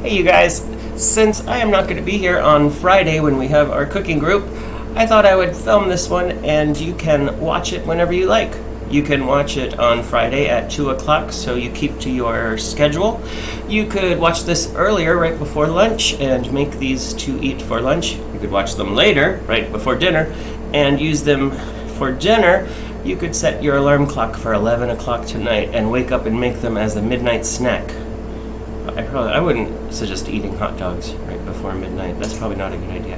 Hey you guys, since I am not going to be here on Friday when we have our cooking group, I thought I would film this one and you can watch it whenever you like. You can watch it on Friday at 2 o'clock, so you keep to your schedule. You could watch this earlier, right before lunch, and make these to eat for lunch. You could watch them later, right before dinner, and use them for dinner. You could set your alarm clock for 11 o'clock tonight and wake up and make them as a midnight snack. I wouldn't suggest eating hot dogs right before midnight. That's probably not a good idea.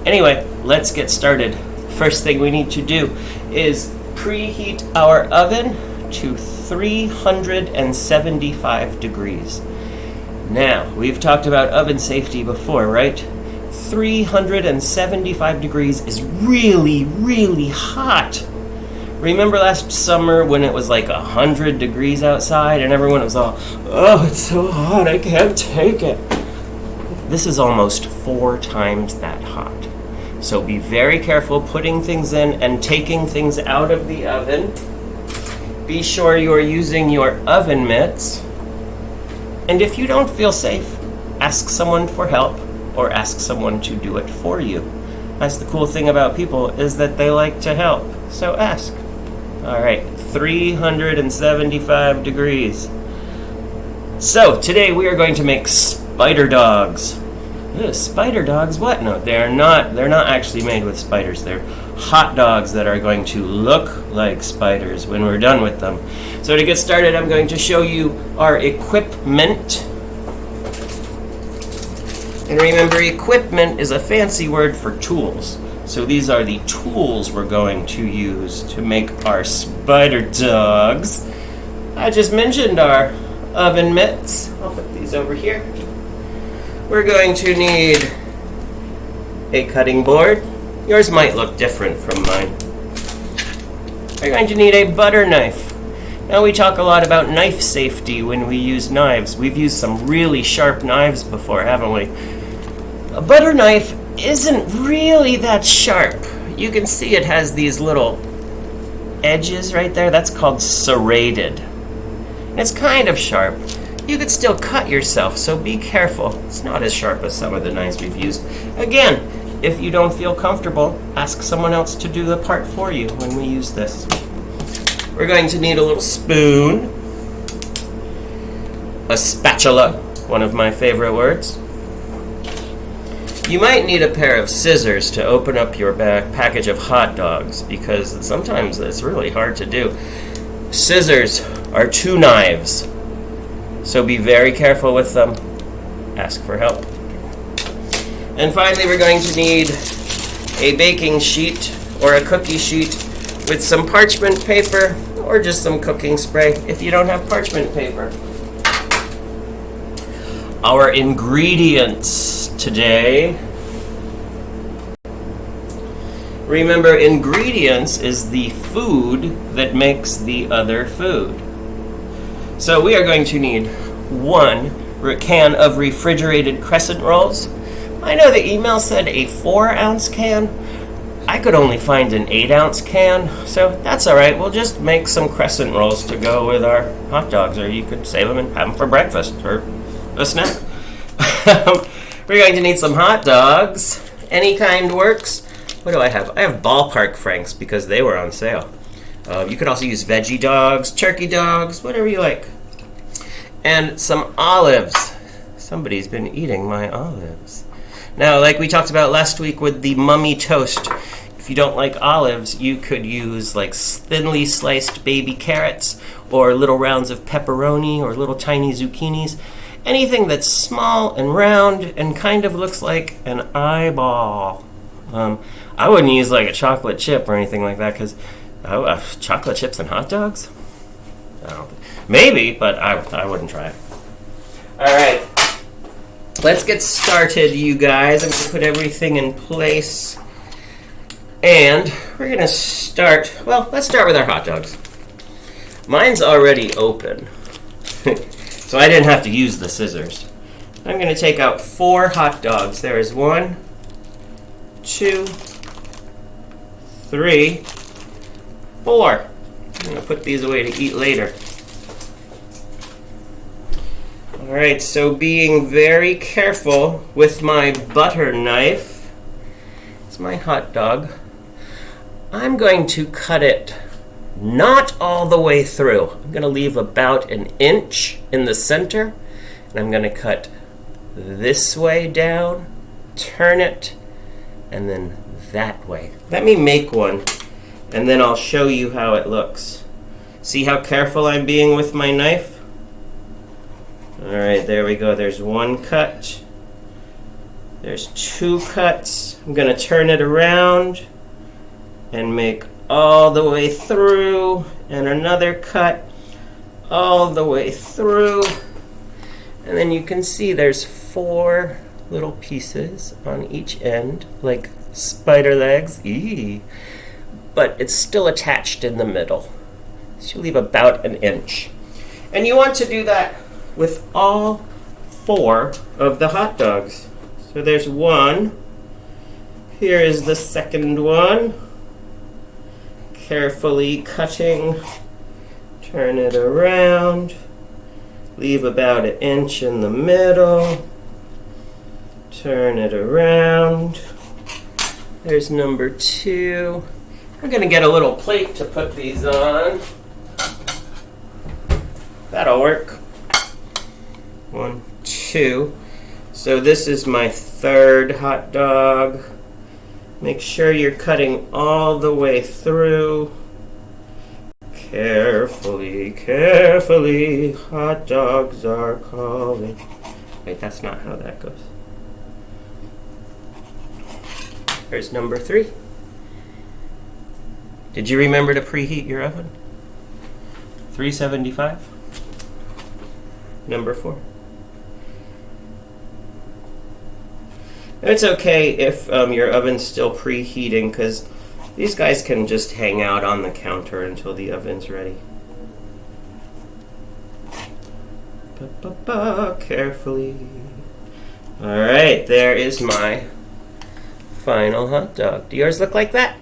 Anyway, let's get started. First thing we need to do is preheat our oven to 375 degrees. Now, we've talked about oven safety before, right? 375 degrees is really, really hot. Remember last summer when it was like 100 degrees outside and everyone was all, oh, it's so hot, I can't take it. This is almost 4 times that hot. So be very careful putting things in and taking things out of the oven. Be sure you are using your oven mitts. And if you don't feel safe, ask someone for help or ask someone to do it for you. That's the cool thing about people, is that they like to help. So ask. All right, 375 degrees. So today we are going to make spider dogs. Ew, spider dogs? What? No, they're not actually made with spiders. They're hot dogs that are going to look like spiders when we're done with them. So to get started, I'm going to show you our equipment. And remember, equipment is a fancy word for tools. So these are the tools we're going to use to make our spider dogs. I just mentioned our oven mitts. I'll put these over here. We're going to need a cutting board. Yours might look different from mine. We're going to need a butter knife. Now we talk a lot about knife safety when we use knives. We've used some really sharp knives before, haven't we? A butter knife isn't really that sharp. You can see it has these little edges right there. That's called serrated. And it's kind of sharp. You could still cut yourself, so be careful. It's not as sharp as some of the knives we've used. Again, if you don't feel comfortable, ask someone else to do the part for you when we use this. We're going to need a little spoon, a spatula, one of my favorite words. You might need a pair of scissors to open up your package of hot dogs, because sometimes it's really hard to do. Scissors are 2 knives, so be very careful with them. Ask for help. And finally, we're going to need a baking sheet or a cookie sheet with some parchment paper or just some cooking spray if you don't have parchment paper. Our ingredients today. Remember, ingredients is the food that makes the other food. So we are going to need 1 can of refrigerated crescent rolls. I know the email said a 4-ounce can. I could only find an 8-ounce can, so that's all right. We'll just make some crescent rolls to go with our hot dogs, or you could save them and have them for breakfast or a snack. We're going to need some hot dogs. Any kind works. What do I have? I have Ballpark Franks because they were on sale. You could also use veggie dogs, turkey dogs, whatever you like. And some olives. Somebody's been eating my olives. Now, like we talked about last week with the mummy toast, if you don't like olives, you could use like thinly sliced baby carrots or little rounds of pepperoni or little tiny zucchinis. Anything that's small and round and kind of looks like an eyeball. I wouldn't use like a chocolate chip or anything like that, because chocolate chips and hot dogs? Maybe, but I wouldn't try it. All right, let's get started, you guys. I'm going to put everything in place. And we're going to start, well, let's start with our hot dogs. Mine's already open, so I didn't have to use the scissors. I'm going to take out 4 hot dogs. There is 1, 2, 3, 4. I'm going to put these away to eat later. Alright, so being very careful with my butter knife, it's my hot dog, I'm going to cut it not all the way through. I'm going to leave about 1 inch in the center, and I'm going to cut this way down, turn it, and then that way. Let me make one, and then I'll show you how it looks. See how careful I'm being with my knife? Alright, there we go. There's 1 cut. There's 2 cuts. I'm going to turn it around and make all the way through, and another cut all the way through. And then you can see there's 4 little pieces on each end, like spider legs. Eee. But it's still attached in the middle. So you leave about 1 inch. And you want to do that with all 4 of the hot dogs. So there's 1. Here is the second one. Carefully cutting. Turn it around. Leave about 1 inch in the middle. Turn it around. There's number 2. We're going to get a little plate to put these on. That'll work. 1, 2. So this is my 3rd hot dog. Make sure you're cutting all the way through. Carefully, carefully, hot dogs are calling. Wait, that's not how that goes. There's number 3. Did you remember to preheat your oven? 375. Number 4. It's okay if your oven's still preheating, because these guys can just hang out on the counter until the oven's ready. Carefully. Alright, there is my final hot dog. Do yours look like that?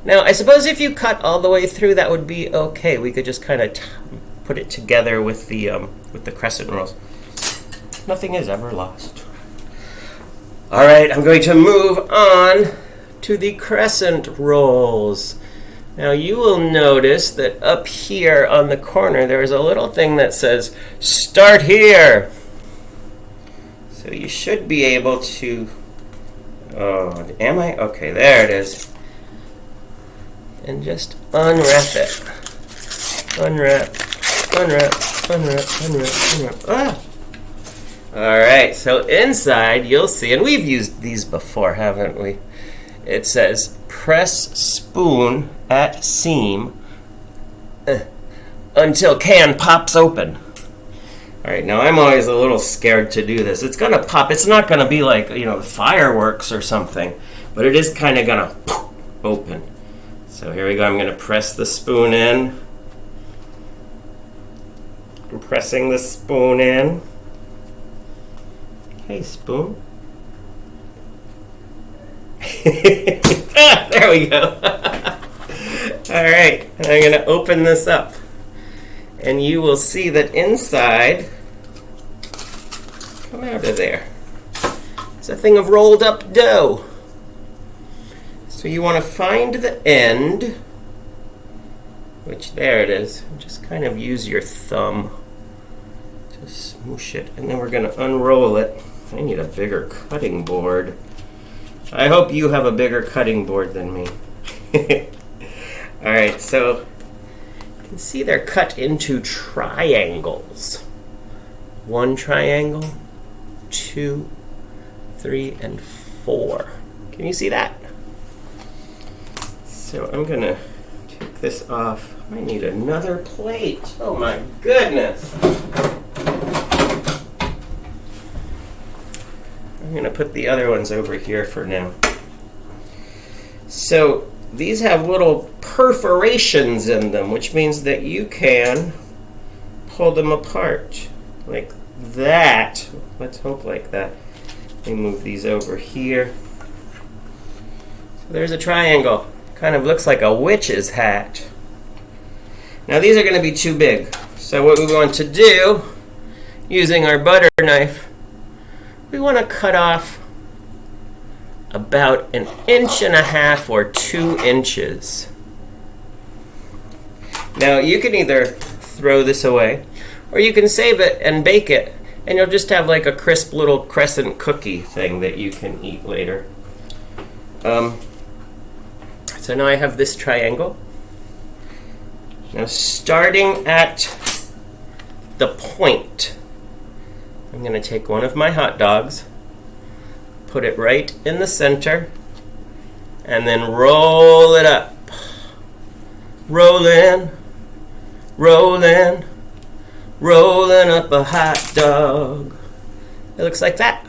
Now, I suppose if you cut all the way through, that would be okay. We could just kind of put it together with the crescent rolls. Nothing is ever lost. All right, I'm going to move on to the crescent rolls. Now, you will notice that up here on the corner, there is a little thing that says, "Start here." So you should be able to... Oh, am I? Okay, there it is. And just unwrap it. Unwrap, unwrap, unwrap, unwrap, unwrap. Ah! Alright, so inside you'll see, and we've used these before, haven't we? It says, press spoon at seam until can pops open. Alright, now I'm always a little scared to do this. It's gonna pop. It's not gonna be like, fireworks or something, but it is kind of gonna open. So here we go. I'm gonna press the spoon in. I'm pressing the spoon in. Hey, spoon. There we go. Alright, I'm going to open this up. And you will see that inside, come out of there, it's a thing of rolled up dough. So you want to find the end, which there it is. Just kind of use your thumb to smoosh it. And then we're going to unroll it. I need a bigger cutting board. I hope you have a bigger cutting board than me. Alright, so you can see they're cut into triangles. 1 triangle, 2, 3, and 4. Can you see that? So I'm going to take this off. I need another plate. Oh my goodness. I'm going to put the other ones over here for now. So these have little perforations in them, which means that you can pull them apart like that. Let's hope like that. Let me move these over here. So there's a triangle. Kind of looks like a witch's hat. Now these are going to be too big. So what we want to do using our butter knife, we want to cut off about 1.5 inches or 2 inches. Now you can either throw this away or you can save it and bake it, and you'll just have like a crisp little crescent cookie thing that you can eat later. So now I have this triangle. Now starting at the point, I'm going to take one of my hot dogs, put it right in the center, and then roll it up. Rolling, rolling, rolling up a hot dog. It looks like that.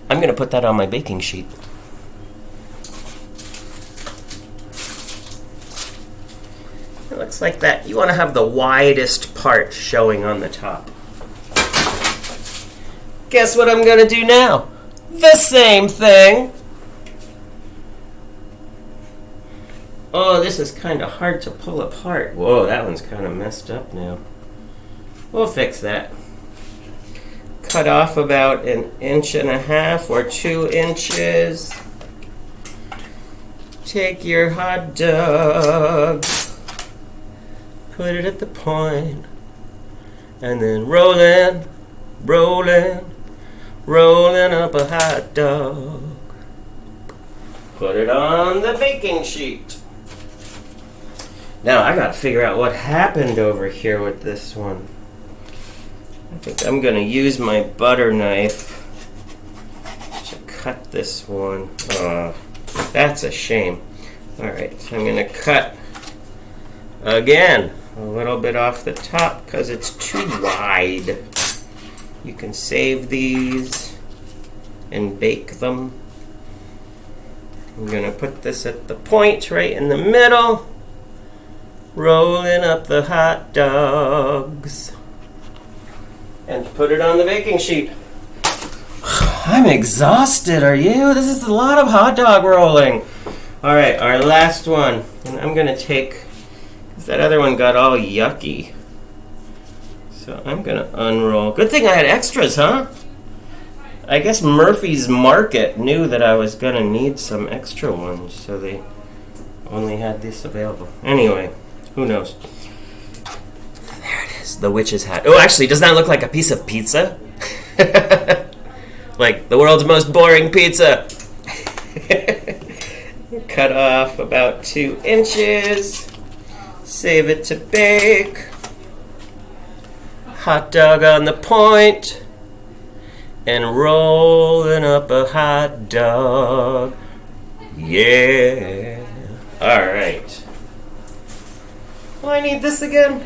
I'm going to put that on my baking sheet. It looks like that. You want to have the widest part showing on the top. Guess what I'm going to do now? The same thing. Oh, this is kind of hard to pull apart. Whoa, that one's kind of messed up now. We'll fix that. Cut off about 1.5 inches or 2 inches. Take your hot dog, put it at the point, and then rolling, rolling, rolling up a hot dog. Put it on the baking sheet. Now I gotta figure out what happened over here with this one. I think I'm gonna use my butter knife to cut this one. That's a shame. Alright, so I'm gonna cut again a little bit off the top because it's too wide. You can save these and bake them. I'm gonna put this at the point right in the middle. Rolling up the hot dogs. And put it on the baking sheet. I'm exhausted, are you? This is a lot of hot dog rolling. Alright, our last one. And I'm gonna take, because that other one got all yucky. So I'm gonna unroll. Good thing I had extras, huh? I guess Murphy's Market knew that I was gonna need some extra ones, so they only had this available. Anyway, who knows? There it is, the witch's hat. Oh, actually, doesn't that look like a piece of pizza? Like the world's most boring pizza. Cut off about 2 inches. Save it to bake. Hot dog on the point. And rolling up a hot dog. Yeah. Alright. Will I need this again?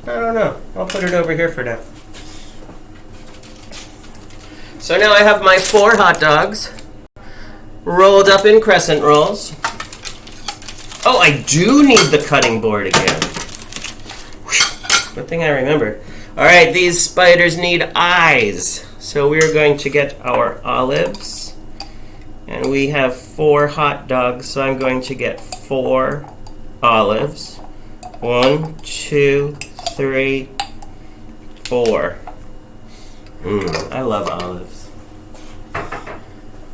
I don't know. I'll put it over here for now. So now I have my 4 hot dogs rolled up in crescent rolls. Oh, I do need the cutting board again. Good thing I remembered. Alright, these spiders need eyes. So we're going to get our olives. And we have 4 hot dogs, so I'm going to get 4 olives. 1, 2, 3, 4. I love olives.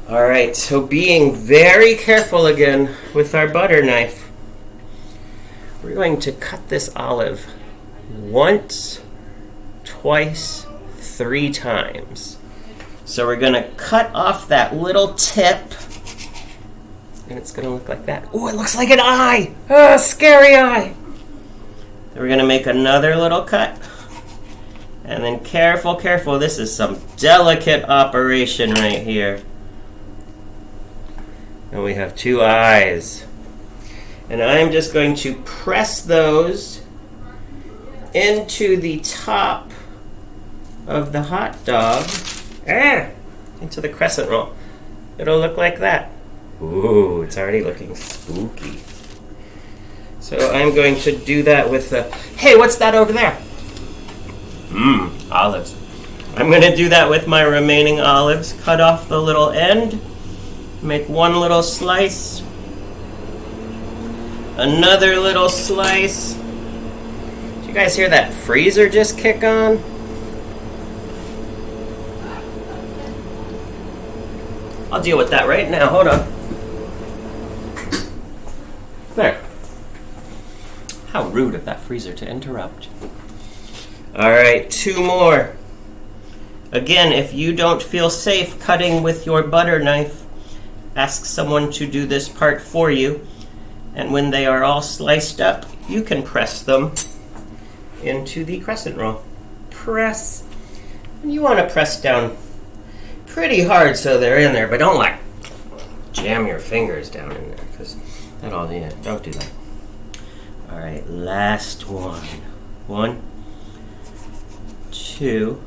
Alright, so being very careful again with our butter knife, we're going to cut this olive once, twice, 3 times. So we're going to cut off that little tip, and it's going to look like that. Oh, it looks like an eye! Oh, scary eye! Then we're going to make another little cut. And then careful, careful. This is some delicate operation right here. And we have 2 eyes. And I'm just going to press those into the top of the hot dog. Into the crescent roll. It'll look like that. Ooh, it's already looking spooky. So I'm going to do that with the... Hey, what's that over there? Olives. I'm going to do that with my remaining olives. Cut off the little end. Make one little slice. Another little slice. You guys hear that freezer just kick on? I'll deal with that right now. Hold on. There. How rude of that freezer to interrupt. Alright, 2 more. Again, if you don't feel safe cutting with your butter knife, ask someone to do this part for you. And when they are all sliced up, you can press them into the crescent roll. Press. And you want to press down pretty hard so they're in there, but don't like jam your fingers down in there, because that'll, yeah, don't do that. All right, last one. 1, 2,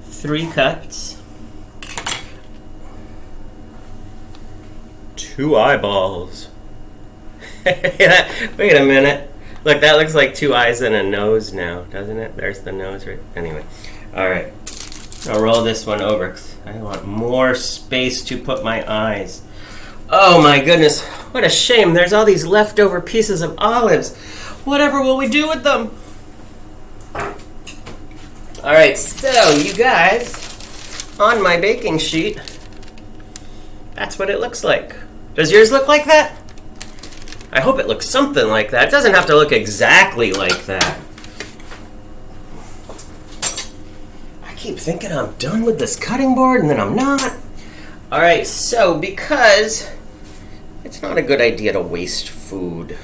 3 cuts. 2 eyeballs. Wait a minute. Look, that looks like 2 eyes and a nose now, doesn't it? There's the nose right. Anyway, all right. I'll roll this one over. I want more space to put my eyes. Oh my goodness, what a shame. There's all these leftover pieces of olives. Whatever will we do with them? All right, so you guys, on my baking sheet, that's what it looks like. Does yours look like that? I hope it looks something like that. It doesn't have to look exactly like that. I keep thinking I'm done with this cutting board, and then I'm not. All right, so because it's not a good idea to waste food,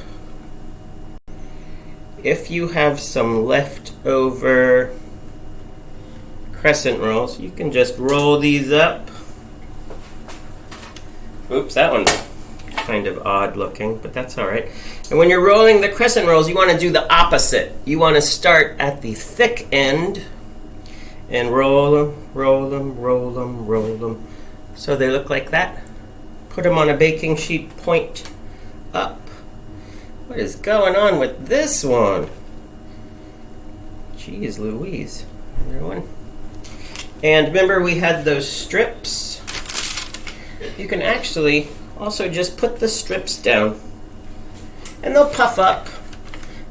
if you have some leftover crescent rolls, you can just roll these up. Oops, that one's kind of odd looking, but that's all right. And when you're rolling the crescent rolls, you want to do the opposite. You want to start at the thick end and roll them, roll them, roll them, roll them, so they look like that. Put them on a baking sheet, point up. What is going on with this one? Jeez Louise. Another one. And remember we had those strips? You can actually also just put the strips down and they'll puff up.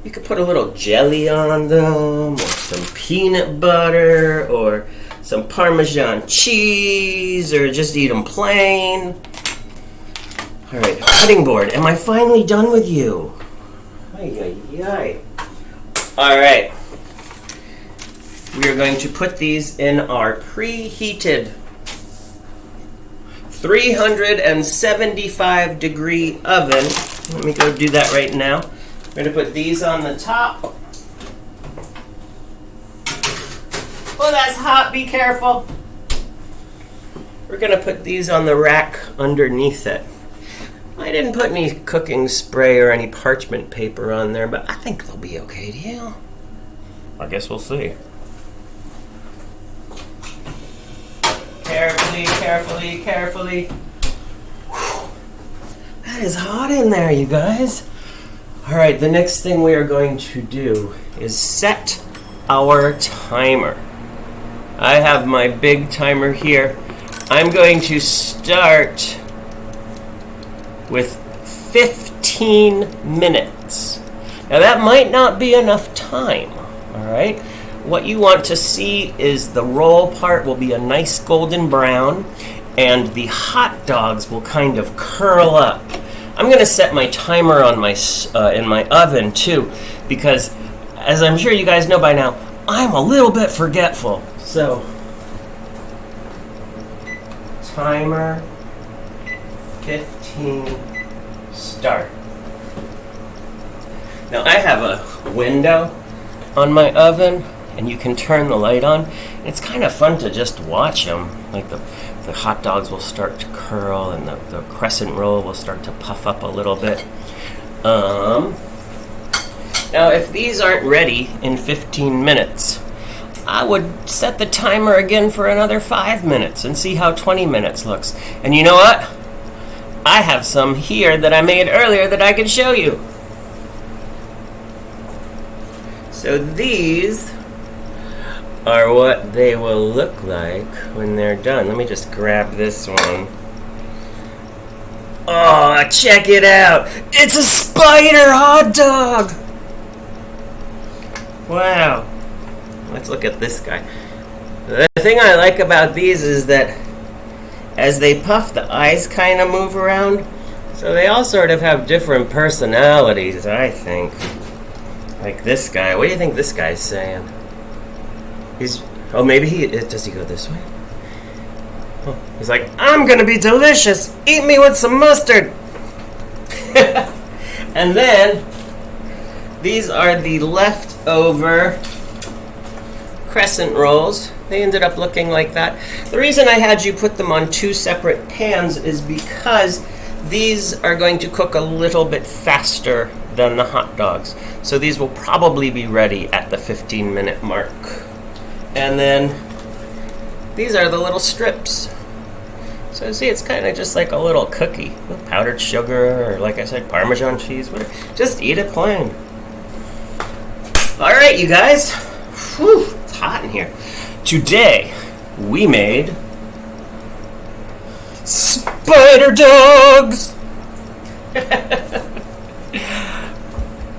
You could put a little jelly on them, or some peanut butter, or some Parmesan cheese, or just eat them plain. All right, cutting board, am I finally done with you? Ay, ay, ay. All right, we are going to put these in our preheated 375 degree oven. Let me go do that right now. We're going to put these on the top. Oh, that's hot, be careful. We're going to put these on the rack underneath it. I didn't put any cooking spray or any parchment paper on there, but I think they'll be okay, do you? I guess we'll see. Carefully, carefully, carefully. Whew. That is hot in there, you guys. All right, the next thing we are going to do is set our timer. I have my big timer here. I'm going to start with 15 minutes. Now that might not be enough time, all right? What you want to see is the roll part will be a nice golden brown, and the hot dogs will kind of curl up. I'm going to set my timer on my in my oven too, because as I'm sure you guys know by now, I'm a little bit forgetful. So, timer 15, start. Now I have a window on my oven, and you can turn the light on. It's kind of fun to just watch them. Like the hot dogs will start to curl, and the crescent roll will start to puff up a little bit. Now, if these aren't ready in 15 minutes, I would set the timer again for another 5 minutes and see how 20 minutes looks. And you know what? I have some here that I made earlier that I can show you. So these are what they will look like when they're done. Let me just grab this one. Oh, check it out! It's a spider hot dog! Wow. Let's look at this guy. The thing I like about these is that as they puff, the eyes kind of move around. So they all sort of have different personalities, I think. Like this guy. What do you think this guy's saying? Oh, maybe does he go this way? Oh, he's like, I'm gonna be delicious. Eat me with some mustard. And then these are the leftover crescent rolls. They ended up looking like that. The reason I had you put them on two separate pans is because these are going to cook a little bit faster than the hot dogs. So these will probably be ready at the 15-minute mark. And then these are the little strips. So see, it's kind of just like a little cookie with powdered sugar, or like I said, Parmesan cheese, whatever. Just eat it plain. All right, you guys. Whew, it's hot in here. Today, we made spider dogs.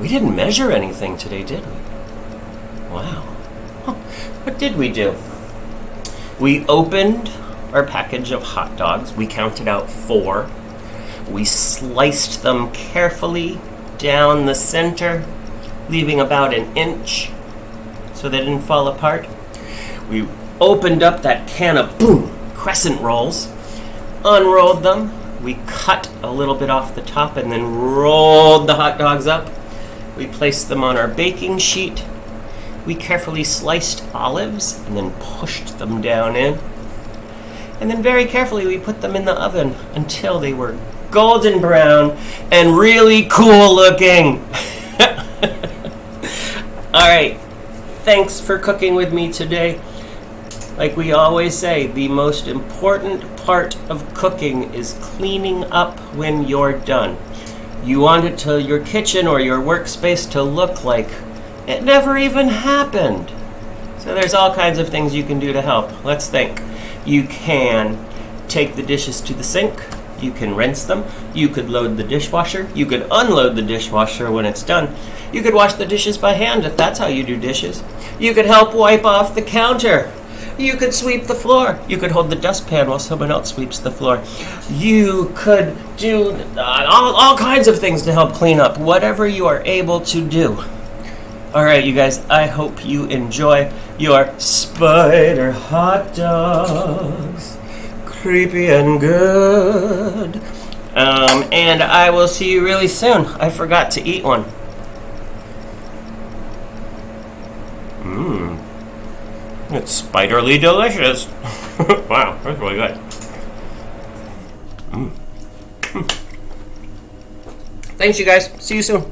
We didn't measure anything today, did we? Wow. Huh. What did we do? We opened our package of hot dogs. We counted out 4. We sliced them carefully down the center, leaving about an inch so they didn't fall apart. We opened up that can of crescent rolls, unrolled them. We cut a little bit off the top and then rolled the hot dogs up. We placed them on our baking sheet. We carefully sliced olives and then pushed them down in. And then very carefully we put them in the oven until they were golden brown and really cool looking. All right, thanks for cooking with me today. Like we always say, the most important part of cooking is cleaning up when you're done. You want it to your kitchen or your workspace to look like it never even happened. So there's all kinds of things you can do to help. Let's think. You can take the dishes to the sink. You can rinse them. You could load the dishwasher. You could unload the dishwasher when it's done. You could wash the dishes by hand if that's how you do dishes. You could help wipe off the counter. You could sweep the floor. You could hold the dustpan while someone else sweeps the floor. You could do all kinds of things to help clean up, whatever you are able to do. All right, you guys, I hope you enjoy your spider hot dogs. Creepy and good. And I will see you really soon. I forgot to eat one. It's spiderly delicious. Wow, that's really good. Thanks, you guys. See you soon.